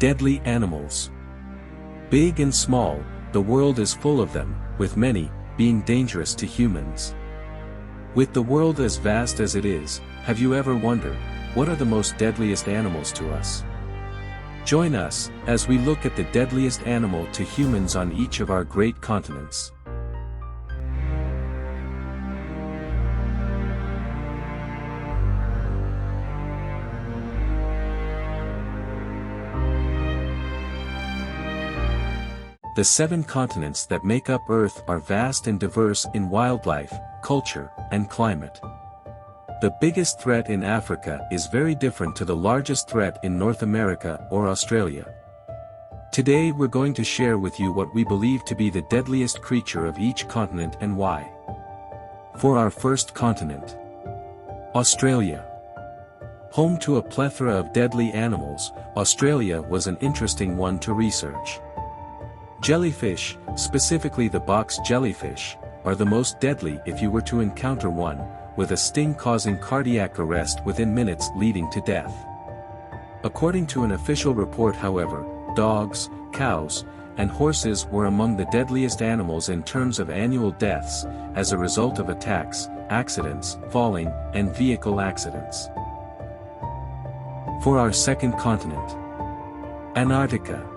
Deadly animals. Big and small, the world is full of them, with many being dangerous to humans. With the world as vast as it is, have you ever wondered, what are the most deadliest animals to us? Join us, as we look at the deadliest animal to humans on each of our great continents. The 7 continents that make up Earth are vast and diverse in wildlife, culture, and climate. The biggest threat in Africa is very different to the largest threat in North America or Australia. Today we're going to share with you what we believe to be the deadliest creature of each continent and why. For our first continent, Australia. Home to a plethora of deadly animals, Australia was an interesting one to research. Jellyfish, specifically the box jellyfish, are the most deadly if you were to encounter one, with a sting causing cardiac arrest within minutes leading to death. According to an official report, however, dogs, cows, and horses were among the deadliest animals in terms of annual deaths, as a result of attacks, accidents, falling, and vehicle accidents. For our second continent, Antarctica.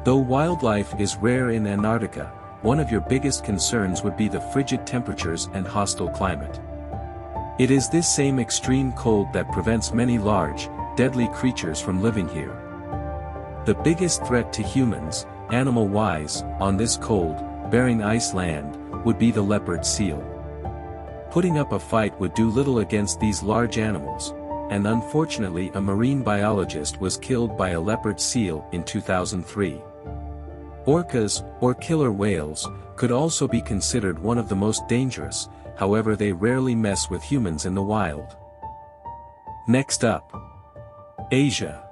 Though wildlife is rare in Antarctica, one of your biggest concerns would be the frigid temperatures and hostile climate. It is this same extreme cold that prevents many large, deadly creatures from living here. The biggest threat to humans, animal-wise, on this cold, bearing ice land, would be the leopard seal. Putting up a fight would do little against these large animals, and unfortunately a marine biologist was killed by a leopard seal in 2003. Orcas, or killer whales, could also be considered one of the most dangerous, however they rarely mess with humans in the wild. Next up, Asia.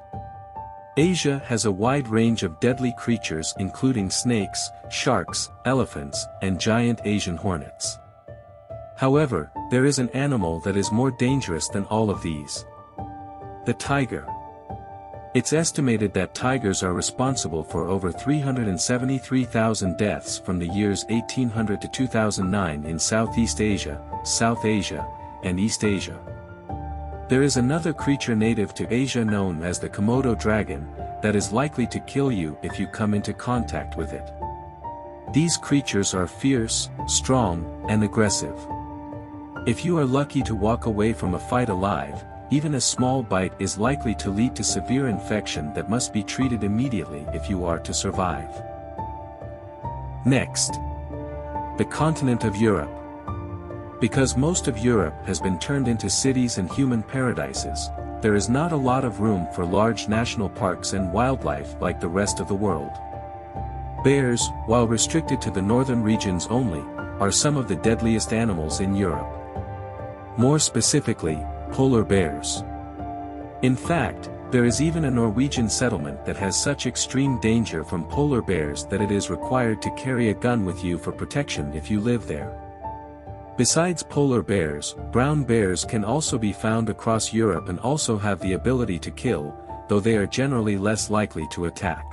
Asia has a wide range of deadly creatures including snakes, sharks, elephants, and giant Asian hornets. However, there is an animal that is more dangerous than all of these. The tiger. It's estimated that tigers are responsible for over 373,000 deaths from the years 1800 to 2009 in Southeast Asia, South Asia, and East Asia. There is another creature native to Asia known as the Komodo dragon, that is likely to kill you if you come into contact with it. These creatures are fierce, strong, and aggressive. If you are lucky to walk away from a fight alive, even a small bite is likely to lead to severe infection that must be treated immediately if you are to survive. Next, the continent of Europe. Because most of Europe has been turned into cities and human paradises, there is not a lot of room for large national parks and wildlife like the rest of the world. Bears, while restricted to the northern regions only, are some of the deadliest animals in Europe. More specifically, polar bears. In fact, there is even a Norwegian settlement that has such extreme danger from polar bears that it is required to carry a gun with you for protection if you live there. Besides polar bears, brown bears can also be found across Europe and also have the ability to kill, though they are generally less likely to attack.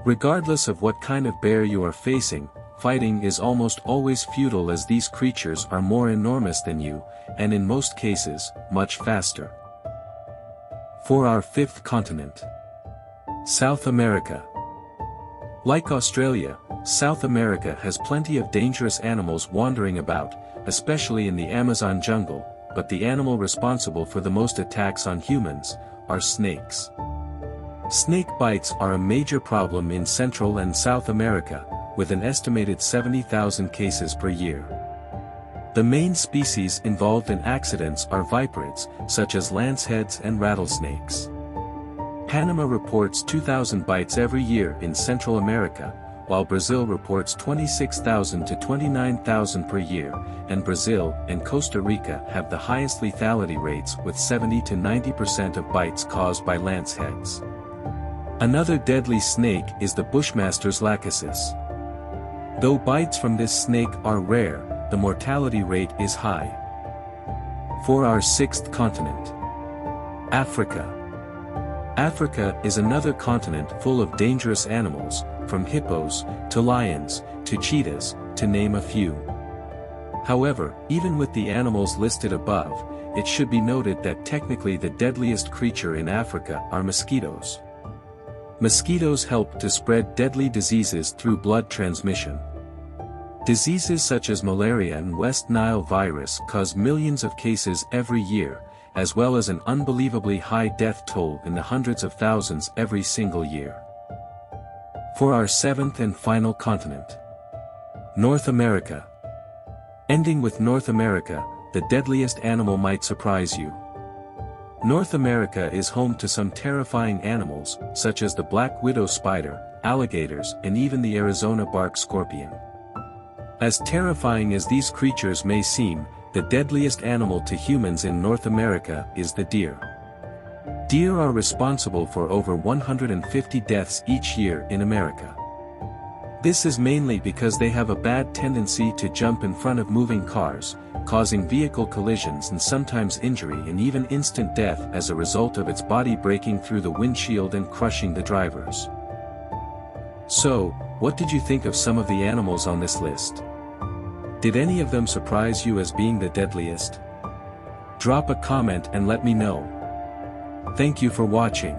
Regardless of what kind of bear you are facing, fighting is almost always futile as these creatures are more enormous than you, and in most cases, much faster. For our fifth continent, South America. Like Australia, South America has plenty of dangerous animals wandering about, especially in the Amazon jungle, but the animal responsible for the most attacks on humans are snakes. Snake bites are a major problem in Central and South America, with an estimated 70,000 cases per year. The main species involved in accidents are viperids, such as lanceheads and rattlesnakes. Panama reports 2,000 bites every year in Central America, while Brazil reports 26,000 to 29,000 per year, and Brazil and Costa Rica have the highest lethality rates with 70 to 90% of bites caused by lanceheads. Another deadly snake is the Bushmaster's lachesis. Though bites from this snake are rare, the mortality rate is high. For our sixth continent, Africa. Africa is another continent full of dangerous animals, from hippos, to lions, to cheetahs, to name a few. However, even with the animals listed above, it should be noted that technically the deadliest creature in Africa are mosquitoes. Mosquitoes help to spread deadly diseases through blood transmission. Diseases such as malaria and West Nile virus cause millions of cases every year, as well as an unbelievably high death toll in the hundreds of thousands every single year. For our seventh and final continent, North America. Ending with North America, the deadliest animal might surprise you. North America is home to some terrifying animals, such as the black widow spider, alligators, and even the Arizona bark scorpion. As terrifying as these creatures may seem, the deadliest animal to humans in North America is the deer. Deer are responsible for over 150 deaths each year in America. This is mainly because they have a bad tendency to jump in front of moving cars, causing vehicle collisions and sometimes injury and even instant death as a result of its body breaking through the windshield and crushing the drivers. So, what did you think of some of the animals on this list? Did any of them surprise you as being the deadliest? Drop a comment and let me know. Thank you for watching.